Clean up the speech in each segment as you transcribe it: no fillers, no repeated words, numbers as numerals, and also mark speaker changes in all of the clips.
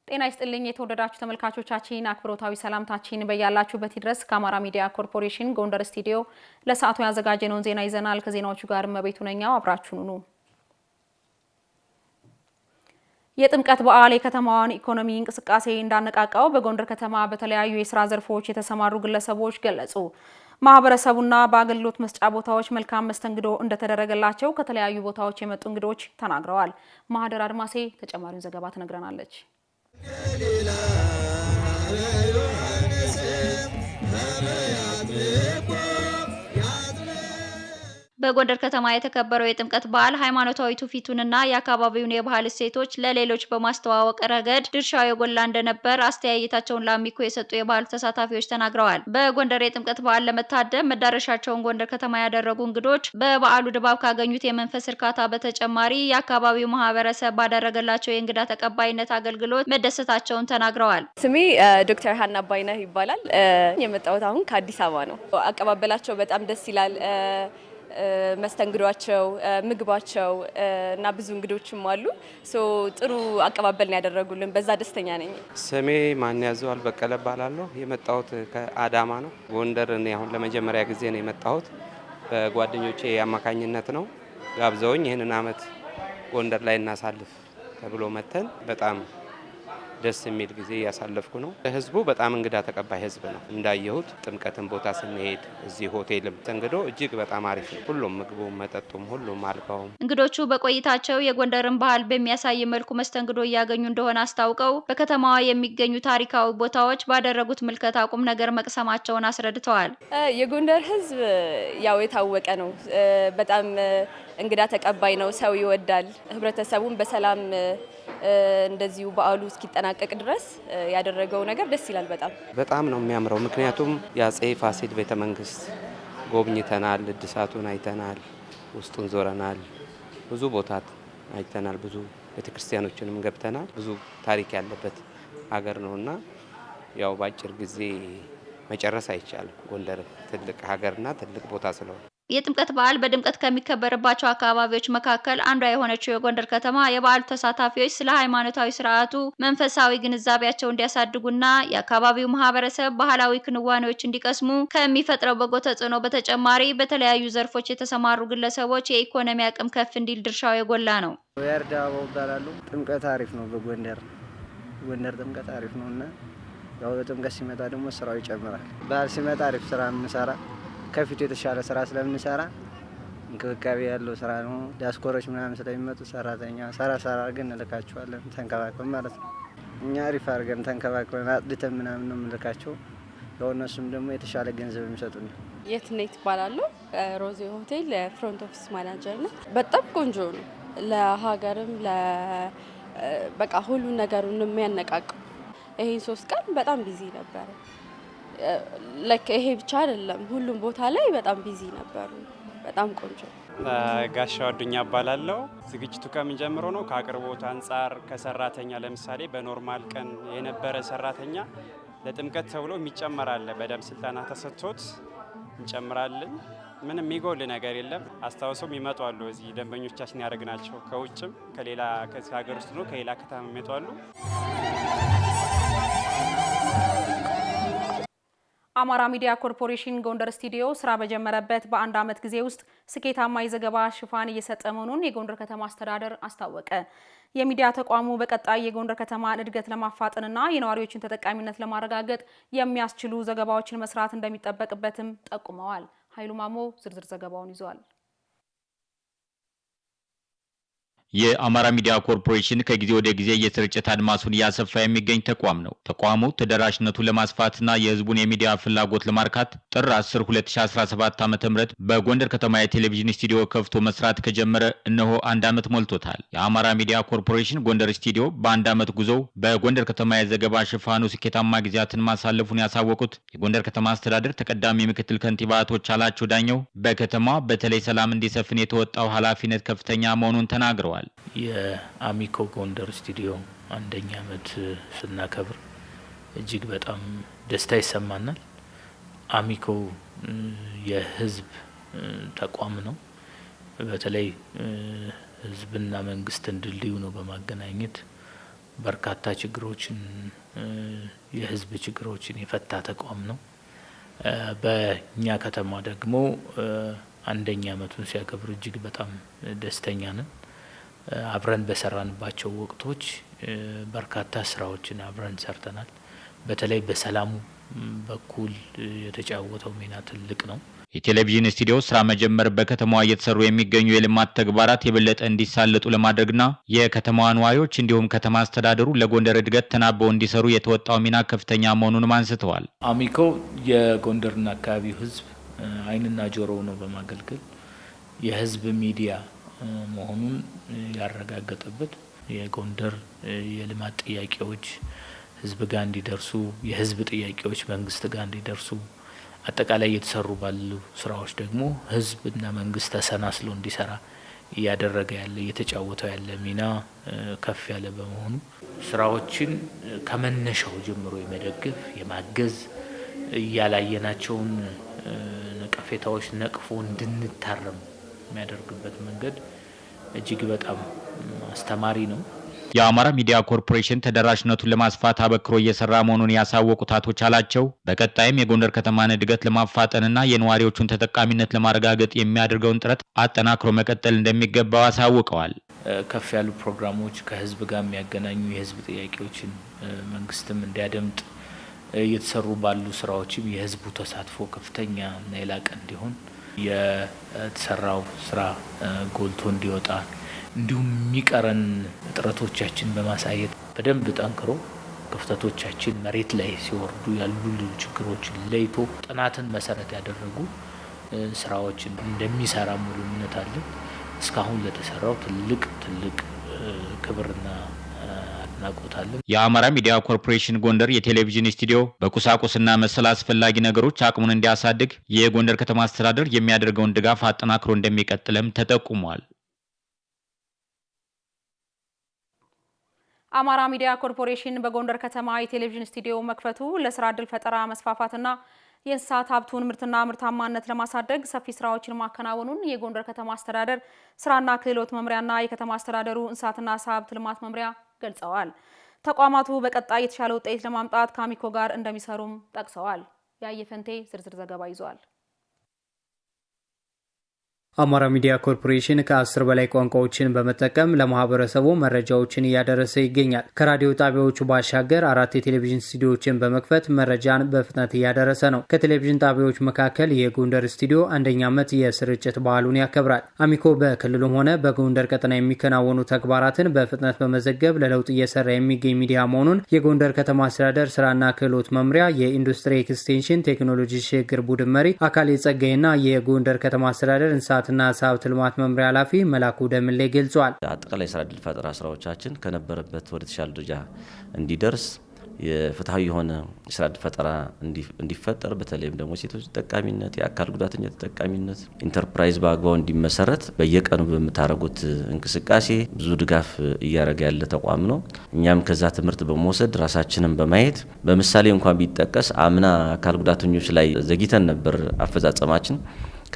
Speaker 1: ጤና ይስጥልኝ የተወደዳችሁ ተመልካቾቻችን አክብሮታዊ ሰላምታችን በያላችሁበት ድረስ ከአማራ ሚዲያ ኮርፖሬሽን ጎንደር ስቱዲዮ ለሰዓቱ ያዘጋጀነውን ዜና ይዘናል። ከዜናዎቹ ጋር መቤቱ ነኛው አብራችሁን ሁኑ። የጥምቀት በዓል የከተማዋን ኢኮኖሚ እንቅስቃሴ እንዳነቃቃው በጎንደር ከተማ በተለያዩ የሥራ ዘርፎች የተሰማሩ ግለሰቦች ገለጹ። ማህበረሰቡና በአገልግሎት መስጫ ቦታዎች መልካም መስተንግዶ እንደተደረገላቸው ከተለያዩ ቦታዎች የመጡ እንግዶች ተናግረዋል። ማህደር አድማሴ ተጨማሪውን ዘገባ ትነግረናለች።
Speaker 2: በጎንደር ከተማ የተከበረው የጥምቀት በዓል ሃይማኖታዊ ትውፊቱንና የአካባቢውን የባህል እሴቶች ለሌሎች በማስተዋወቅ ረገድ ድርሻው የጎላ እንደነበር አስተያየታቸውን ለአሚኮ የሰጡ የባህል ተሳታፊዎች ተናግረዋል። በጎንደር የጥምቀት በዓል ለመታደም መዳረሻቸውን ጎንደር ከተማ ያደረጉ እንግዶች በበዓሉ ድባብ ካገኙት የመንፈስ እርካታ በተጨማሪ የአካባቢው ማህበረሰብ ባደረገላቸው የእንግዳ ተቀባይነት አገልግሎት መደሰታቸውን ተናግረዋል።
Speaker 3: ስሜ ዶክተር ሀና ባይነህ ይባላል። የመጣሁት አሁን ከአዲስ አበባ ነው። አቀባበላቸው በጣም ደስ ይላል። መስተንግዷቸው፣ ምግባቸው እና ብዙ እንግዶችም አሉ። ጥሩ አቀባበል ነው ያደረጉልን። በዛ ደስተኛ ነኝ።
Speaker 4: ስሜ ማን ያዘዋል በቀለ እባላለሁ። የመጣሁት ከአዳማ ነው። ጎንደር እኔ አሁን ለመጀመሪያ ጊዜ ነው የመጣሁት። በጓደኞቼ አማካኝነት ነው ጋብዘውኝ ይህንን አመት ጎንደር ላይ እናሳልፍ ተብሎ መተን በጣም ደስ የሚል ጊዜ ያሳለፍኩ ነው። ህዝቡ በጣም እንግዳ ተቀባይ ህዝብ ነው። እንዳየሁት ጥምቀትን ቦታ ስንሄድ እዚህ ሆቴልም ተንግዶ እጅግ በጣም አሪፍ ነው። ሁሉም ምግቡ፣ መጠጡም ሁሉም አልጋውም።
Speaker 2: እንግዶቹ በቆይታቸው የጎንደርን ባህል በሚያሳይ መልኩ መስተንግዶ እያገኙ እንደሆነ አስታውቀው በከተማዋ የሚገኙ ታሪካዊ ቦታዎች ባደረጉት ምልከታ ቁም ነገር መቅሰማቸውን አስረድተዋል።
Speaker 3: የጎንደር ህዝብ ያው የታወቀ ነው። በጣም እንግዳ ተቀባይ ነው። ሰው ይወዳል። ህብረተሰቡን በሰላም እንደዚሁ በዓሉ እስኪጠናቀቅ ድረስ ያደረገው ነገር ደስ ይላል። በጣም
Speaker 4: ነው የሚያምረው። ምክንያቱም የአፄ ፋሲል ቤተመንግስት ጎብኝተናል፣ እድሳቱን አይተናል፣ ውስጡን ዞረናል፣ ብዙ ቦታ አይተናል፣ ብዙ ቤተክርስቲያኖችንም ገብተናል። ብዙ ታሪክ ያለበት ሀገር ነውና ያው በአጭር ጊዜ መጨረስ አይቻልም። ጎንደር ትልቅ ሀገርና ትልቅ ቦታ ስለሆነ
Speaker 2: የጥምቀት በዓል በድምቀት ከሚከበርባቸው አካባቢዎች መካከል አንዷ የሆነችው የጎንደር ከተማ የበዓሉ ተሳታፊዎች ስለ ሃይማኖታዊ ስርዓቱ መንፈሳዊ ግንዛቤያቸው እንዲያሳድጉና የአካባቢው ማህበረሰብ ባህላዊ ክንዋኔዎች እንዲቀስሙ ከሚፈጥረው በጎ ተጽዕኖ በተጨማሪ በተለያዩ ዘርፎች የተሰማሩ ግለሰቦች የኢኮኖሚ አቅም ከፍ እንዲል ድርሻው የጎላ ነው።
Speaker 5: ያርዳው ይባላሉ። ጥምቀት አሪፍ ነው። ጎንደር ጥምቀት አሪፍ ነውና ያው ጥምቀት ሲመጣ ደግሞ ስራው ይጨምራል። በዓል ሲመጣ አሪፍ ስራ እንሰራ ከፊቱ የተሻለ ስራ ስለምንሰራ እንክብካቤ ያለው ስራ ነው። ዲያስፖራዎች ምናምን ስለሚመጡ ሰራተኛ ሰራ አድርገን እንልካቸዋለን። ተንከባክበን ማለት ነው። እኛ አሪፍ አድርገን ተንከባክበን አጥድተን ምናምን ነው የምንልካቸው። ለእነሱም ደግሞ የተሻለ ገንዘብ የሚሰጡን።
Speaker 3: የትኔት ይባላሉ። ሮዚ ሆቴል ፍሮንት ኦፊስ ማናጀር ነው። በጣም ቆንጆ ነው። ለሀገርም በቃ ሁሉ ነገሩን የሚያነቃቀው። ይሄን 3 ቀን በጣም ቢዚ ነበር። ይሄ ብቻ አይደለም፣ ሁሉም ቦታ ላይ በጣም ቢዚ ነበሩ። በጣም ቆንጆ።
Speaker 6: ጋሻው አዱኛ እባላለሁ። ዝግጅቱ ከምን ጀምሮ ነው? ከአቅርቦት አንጻር ከሰራተኛ ለምሳሌ በኖርማል ቀን የነበረ ሰራተኛ ለጥምቀት ተብሎ የሚጨመራል። በደንብ ስልጠና ተሰጥቶት እንጨምራለን። ምንም የሚጎል ነገር የለም። አስተዋውሰው ይመጡ አሉ። እዚህ ደንበኞቻችን ያደረግናቸው ከውጭም ከሌላ ከሀገር ውስጥ ነው ከሌላ ከተማ ይመጡ አሉ።
Speaker 1: አማራ ሚዲያ ኮርፖሬሽን ጎንደር ስቱዲዮ ስራ በጀመረበት በአንድ አመት ጊዜ ውስጥ ስኬታማ የዘገባ ሽፋን እየሰጠ መሆኑን የጎንደር ከተማ አስተዳደር አስታወቀ። የሚዲያ ተቋሙ በቀጣይ የጎንደር ከተማን እድገት ለማፋጠንና የነዋሪዎችን ተጠቃሚነት ለማረጋገጥ የሚያስችሉ ዘገባዎችን መስራት እንደሚጠበቅበትም ጠቁመዋል። ኃይሉ ማሞ ዝርዝር ዘገባውን ይዟል።
Speaker 7: የአማራ ሚዲያ ኮርፖሬሽን ከጊዜ ወደ ጊዜ የስርጭት አድማሱን እያሰፋ የሚገኝ ተቋም ነው። ተቋሙ ተደራሽነቱን ለማስፋትና የህዝቡን የሚዲያ ፍላጎት ለማርካት ጥር 10 2017 ዓ.ም በጎንደር ከተማ የቴሌቪዥን ስቱዲዮ ከፍቶ መስራት ከጀመረ እነሆ 1 ዓመት ሞልቶታል። የአማራ ሚዲያ ኮርፖሬሽን ጎንደር ስቱዲዮ በ1 ዓመት ጉዞው በጎንደር ከተማ የዘገባ ሽፋኑ ስኬታማ ጊዜያትን ማሳለፉን ያሳወቁት የጎንደር ከተማ አስተዳደር ተቀዳሚ ምክትል ከንቲባ አቶ ቻላቸው ዳኘው በከተማ በተለይ ሰላም እንዲሰፍን የተወጣው ኃላፊነት ከፍተኛ መሆኑን ተናግረዋል።
Speaker 8: የአሚኮ ጎንደር ስቱዲዮ 1ኛ ዓመት ስናከብር እጅግ በጣም ደስታ ይሰማናል። አሚኮ የህዝብ ተቋም ነው። በተለይ ህዝብና መንግስትን ድልድዩ ነው በማገናኘት በርካታ ችግሮችን የህዝብ ችግሮችን የፈታ ተቋም ነው። በእኛ ከተማ ደግሞ 1ኛ ዓመቱን ሲያከብር እጅግ በጣም ደስተኛ ነን። አብረን በሰራንባቸው ወቅቶች በርካታ ስራዎችን አብረን ሰርተናል። በተለይ በሰላሙ በኩል የተጫወተው ሚና ትልቅ ነው።
Speaker 7: የቴሌቪዥን ስቱዲዮ ስራ መጀመር በከተማዋ እየተሰሩ የሚገኙ የልማት ተግባራት የበለጠ እንዲሳለጡ ለማድረግና የከተማዋ ነዋሪዎች እንዲሁም ከተማ አስተዳደሩ ለጎንደር እድገት ተናበው እንዲሰሩ የተወጣው ሚና ከፍተኛ መሆኑንም አንስተዋል።
Speaker 8: አሚኮ የጎንደርና አካባቢው ህዝብ ዓይንና ጆሮ ነው በማገልገል የህዝብ ሚዲያ መሆኑን ያረጋገጠበት የጎንደር የልማት ጥያቄዎች ህዝብ ጋር እንዲደርሱ የህዝብ ጥያቄዎች መንግስት ጋር እንዲደርሱ አጠቃላይ የተሰሩ ባሉ ስራዎች ደግሞ ህዝብና መንግስት ተሰናስሎ እንዲሰራ እያደረገ ያለ እየተጫወተው ያለ ሚና ከፍ ያለ በመሆኑ ስራዎችን ከመነሻው ጀምሮ የመደገፍ የማገዝ ያላየናቸውን ነቀፌታዎች ነቅፎ እንድንታረም የሚያደርግበት መንገድ እጅግ በጣም አስተማሪ ነው።
Speaker 7: የአማራ ሚዲያ ኮርፖሬሽን ተደራሽነቱን ለማስፋት አበክሮ እየሰራ መሆኑን ያሳወቁት አቶ ቻላቸው በቀጣይም የጎንደር ከተማን እድገት ለማፋጠንና የነዋሪዎቹን ተጠቃሚነት ለማረጋገጥ የሚያደርገውን ጥረት አጠናክሮ መቀጠል እንደሚገባው አሳውቀዋል።
Speaker 8: ከፍ ያሉ ፕሮግራሞች ከህዝብ ጋር የሚያገናኙ የህዝብ ጥያቄዎችን መንግስትም እንዲያደምጥ እየተሰሩ ባሉ ስራዎችም የህዝቡ ተሳትፎ ከፍተኛ እና የላቀ እንዲሆን የተሰራው ስራ ጎልቶ እንዲወጣ እንዲሁም የሚቀረን ጥረቶቻችን በማሳየት በደንብ ጠንክሮ ክፍተቶቻችን መሬት ላይ ሲወርዱ ያሉ ችግሮችን ለይቶ ጥናትን መሰረት ያደረጉ ስራዎችን እንደሚሰራ ሙሉ እምነት አለን። እስካሁን ለተሰራው ትልቅ ክብርና አድናቆታለን።
Speaker 7: የአማራ ሚዲያ ኮርፖሬሽን ጎንደር የቴሌቪዥን ስቱዲዮ በቁሳቁስና መሰል አስፈላጊ ነገሮች አቅሙን እንዲያሳድግ የጎንደር ከተማ አስተዳደር የሚያደርገውን ድጋፍ አጠናክሮ እንደሚቀጥልም ተጠቁሟል።
Speaker 1: አማራ ሚዲያ ኮርፖሬሽን በጎንደር ከተማ የቴሌቪዥን ስቱዲዮ መክፈቱ ለስራ ዕድል ፈጠራ መስፋፋትና የእንስሳት ሀብቱን ምርትና ምርታማነት ለማሳደግ ሰፊ ስራዎችን ማከናወኑን የጎንደር ከተማ አስተዳደር ስራና ክህሎት መምሪያና የከተማ አስተዳደሩ እንስሳትና ዓሳ ሀብት ልማት መምሪያ ገልጸዋል። ተቋማቱ በቀጣይ የተሻለ ውጤት ለማምጣት ከአሚኮ ጋር እንደሚሰሩም ጠቅሰዋል። ያየፈንቴ ዝርዝር ዘገባ ይዟል።
Speaker 9: አማራ ሚዲያ ኮርፖሬሽን ከ10 በላይ ቋንቋዎችን በመጠቀም ለማህበረሰቡ መረጃዎችን እያደረሰ ይገኛል። ከራዲዮ ጣቢያዎቹ ባሻገር 4 የቴሌቪዥን ስቱዲዮዎችን በመክፈት መረጃን በፍጥነት እያደረሰ ነው። ከቴሌቪዥን ጣቢያዎች መካከል የጎንደር ስቱዲዮ 1ኛ ዓመት የስርጭት ባህሉን ያከብራል። አሚኮ በክልሉም ሆነ በጎንደር ቀጠና የሚከናወኑ ተግባራትን በፍጥነት በመዘገብ ለለውጥ እየሰራ የሚገኝ ሚዲያ መሆኑን የጎንደር ከተማ አስተዳደር ስራና ክህሎት መምሪያ የኢንዱስትሪ ኤክስቴንሽን ቴክኖሎጂ ሽግግር ቡድን መሪ አካሌ ጸጋይና የጎንደር ከተማ አስተዳደር እንስሳትና ዓሳ ሀብት ልማት መምሪያ ኃላፊ መላኩ ደምሌ ገልጿል።
Speaker 10: አጠቃላይ ስራ ዕድል ፈጠራ ስራዎቻችን ከነበረበት ወደ ተሻለ ደረጃ እንዲደርስ የፍትሃዊ የሆነ ስራ ዕድል ፈጠራ እንዲፈጠር በተለይም ደግሞ ሴቶች ተጠቃሚነት፣ የአካል ጉዳተኛ ተጠቃሚነት፣ ኢንተርፕራይዝ በአግባቡ እንዲመሰረት በየቀኑ በምታደርጉት እንቅስቃሴ ብዙ ድጋፍ እያደረገ ያለ ተቋም ነው። እኛም ከዛ ትምህርት በመውሰድ ራሳችንን በማየት በምሳሌ እንኳን ቢጠቀስ አምና አካል ጉዳተኞች ላይ ዘግይተን ነበር አፈጻጸማችን።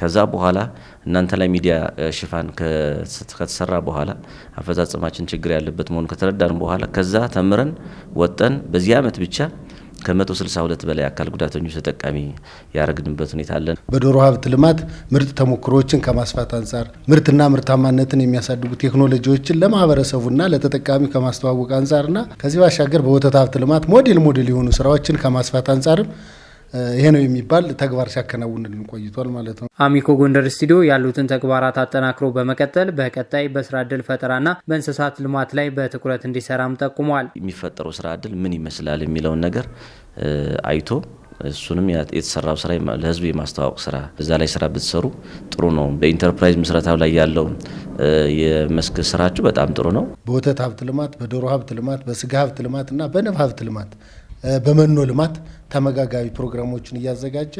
Speaker 10: ከዛ በኋላ እናንተ ላይ ሚዲያ ሽፋን ከተሰራ በኋላ አፈጻጸማችን ችግር ያለበት መሆኑን ከተረዳን በኋላ ከዛ ተምረን ወጠን በዚህ ዓመት ብቻ ከ162 በላይ አካል ጉዳተኞች ተጠቃሚ ያደረግንበት ሁኔታ አለ።
Speaker 11: በዶሮ ሀብት ልማት ምርጥ ተሞክሮችን ከማስፋት አንጻር ምርትና ምርታማነትን የሚያሳድጉ ቴክኖሎጂዎችን ለማህበረሰቡና ለተጠቃሚ ከማስተዋወቅ አንጻርና ከዚህ ባሻገር በወተት ሀብት ልማት ሞዴል የሆኑ ስራዎችን ከማስፋት አንጻርም ይሄ ነው የሚባል ተግባር ሲያከናውንልን ቆይቷል ማለት ነው።
Speaker 9: አሚኮ ጎንደር ስቱዲዮ ያሉትን ተግባራት አጠናክሮ በመቀጠል በቀጣይ በስራ ዕድል ፈጠራና በእንስሳት ልማት ላይ በትኩረት እንዲሰራም ጠቁሟል።
Speaker 10: የሚፈጠረው ስራ ዕድል ምን ይመስላል የሚለውን ነገር አይቶ እሱንም የተሰራው ስራ ለህዝብ የማስተዋወቅ ስራ በዛ ላይ ስራ ብትሰሩ ጥሩ ነው። በኢንተርፕራይዝ ምስረታው ላይ ያለው የመስክ ስራችሁ በጣም ጥሩ ነው።
Speaker 11: በወተት ሀብት ልማት፣ በዶሮ ሀብት ልማት፣ በስጋ ሀብት ልማት እና በንብ ሀብት ልማት በመኖ ልማት ተመጋጋቢ ፕሮግራሞችን እያዘጋጀ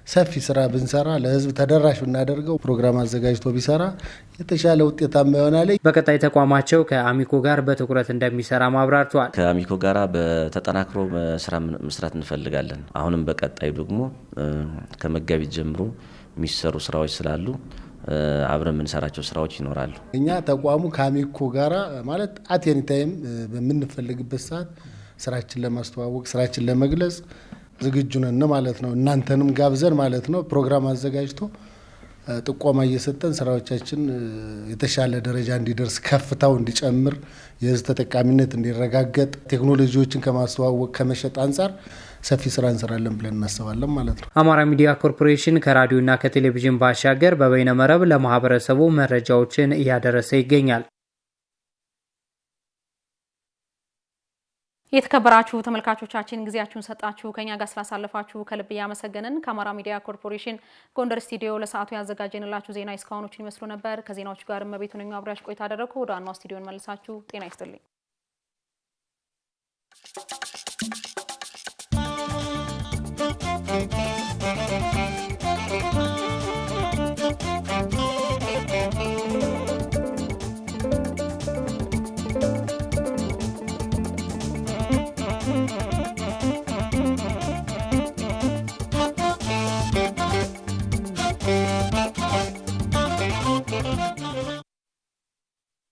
Speaker 11: ሰፊ ስራ ብንሰራ ለህዝብ ተደራሽ ብናደርገው ፕሮግራም አዘጋጅቶ ቢሰራ የተሻለ ውጤታማ ይሆናል።
Speaker 9: በቀጣይ ተቋማቸው ከአሚኮ ጋር በትኩረት እንደሚሰራ ማብራርቷል።
Speaker 10: ከአሚኮ ጋር በተጠናክሮ መስራት እንፈልጋለን። አሁንም በቀጣይ ደግሞ ከመጋቢት ጀምሮ የሚሰሩ ስራዎች ስላሉ አብረን የምንሰራቸው ስራዎች ይኖራሉ።
Speaker 11: እኛ ተቋሙ ከአሚኮ ጋራ ማለት አቴኒ ታይም በምንፈልግበት ሰዓት ስራችን ለማስተዋወቅ ስራችን ለመግለጽ ዝግጁ ነን ማለት ነው። እናንተንም ጋብዘን ማለት ነው ፕሮግራም አዘጋጅቶ ጥቆማ እየሰጠን ስራዎቻችን የተሻለ ደረጃ እንዲደርስ ከፍታው እንዲጨምር የህዝብ ተጠቃሚነት እንዲረጋገጥ ቴክኖሎጂዎችን ከማስተዋወቅ ከመሸጥ አንጻር ሰፊ ስራ እንሰራለን ብለን እናስባለን ማለት ነው።
Speaker 9: አማራ ሚዲያ ኮርፖሬሽን ከራዲዮና ከቴሌቪዥን ባሻገር በበይነ መረብ ለማህበረሰቡ መረጃዎችን እያደረሰ ይገኛል።
Speaker 1: የተከበራችሁ ተመልካቾቻችን ጊዜያችሁን ሰጣችሁ ከኛ ጋር ስላሳለፋችሁ ከልብ እያመሰገንን ከአማራ ሚዲያ ኮርፖሬሽን ጎንደር ስቱዲዮ ለሰዓቱ ያዘጋጀንላችሁ ዜና እስካሁኖችን ይመስሉ ነበር። ከዜናዎቹ ጋር እመቤቱ ነኝ አብራሽ ቆይታ አደረኩ። ወደ ዋናው ስቱዲዮን መልሳችሁ ጤና ይስጥልኝ።